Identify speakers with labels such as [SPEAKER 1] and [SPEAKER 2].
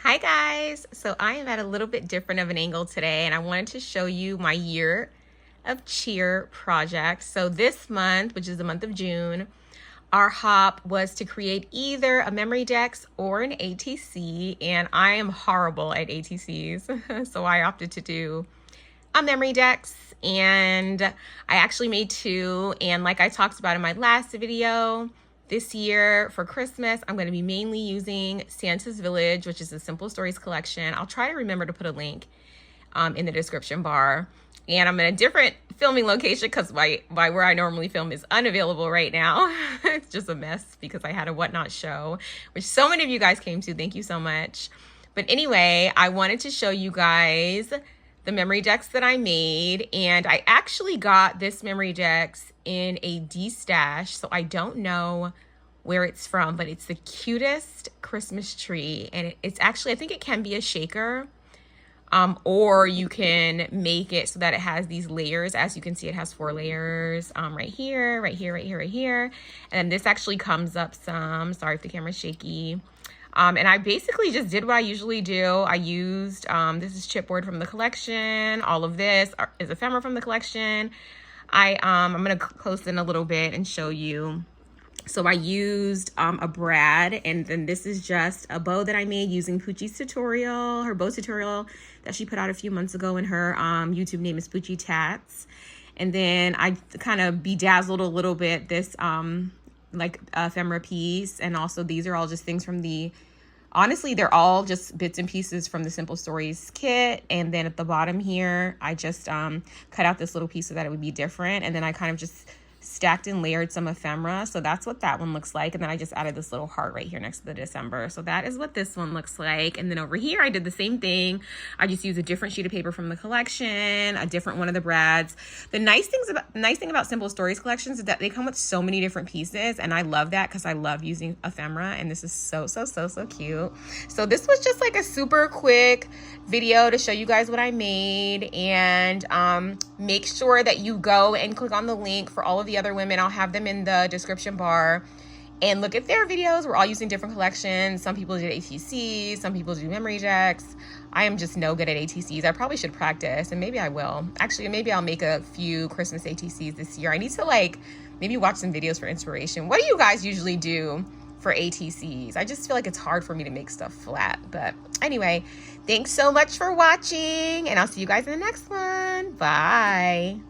[SPEAKER 1] Hi guys! So I am at a little bit different of an angle today, and I wanted to show you my year of cheer projects. So this month, which is the month of June, our hop was to create either a Memorydex or an ATC, and I am horrible at ATCs, so I opted to do a Memorydex, and I actually made two, and like I talked about in my last video, this year for Christmas, I'm going to be mainly using Santa's Village, which is a Simple Stories collection. I'll try to remember to put a link in the description bar. And I'm in a different filming location because my where I normally film is unavailable right now. It's just a mess because I had a Whatnot show, which so many of you guys came to. Thank you so much. But anyway, I wanted to show you guys the Memorydex that I made, and I actually got this Memorydex in a D-stash, so I don't know where it's from, but it's the cutest Christmas tree, and it's actually, I think it can be a shaker, or you can make it so that it has these layers. As you can see, it has 4 layers, right here, right here, right here, right here, and then this actually comes up some. Sorry if the camera's shaky. And I basically just did what I usually do. I used, this is chipboard from the collection. All of this is ephemera from the collection. I'm gonna close in a little bit and show you. So I used a brad, and then this is just a bow that I made using Poochie's tutorial, her bow tutorial that she put out a few months ago, and her YouTube name is Poochie Tats. And then I kind of bedazzled a little bit this like ephemera piece, and also these are all just things from the, honestly, they're all just bits and pieces from the Simple Stories kit. And then at the bottom here, I just cut out this little piece so that it would be different, and then I kind of just stacked and layered some ephemera. So that's what that one looks like. And then I just added this little heart right here next to the December. So that is what this one looks like. And then over here, I did the same thing. I just used a different sheet of paper from the collection, a different one of the brads. The nice thing about Simple Stories collections is that they come with so many different pieces. And I love that because I love using ephemera. And this is so cute. So this was just like a super quick video to show you guys what I made. And make sure that you go and click on the link for all of the other women. I'll have them in the description bar, and look at their videos. We're all using different collections. Some people did ATCs, some people do Memorydex. I am just no good at ATCs. I probably should practice, and maybe I will. Actually, maybe I'll make a few Christmas ATCs this year. I need to maybe watch some videos for inspiration. What do you guys usually do for ATCs? I just feel like it's hard for me to make stuff flat. But anyway, thanks so much for watching, and I'll see you guys in the next one. Bye.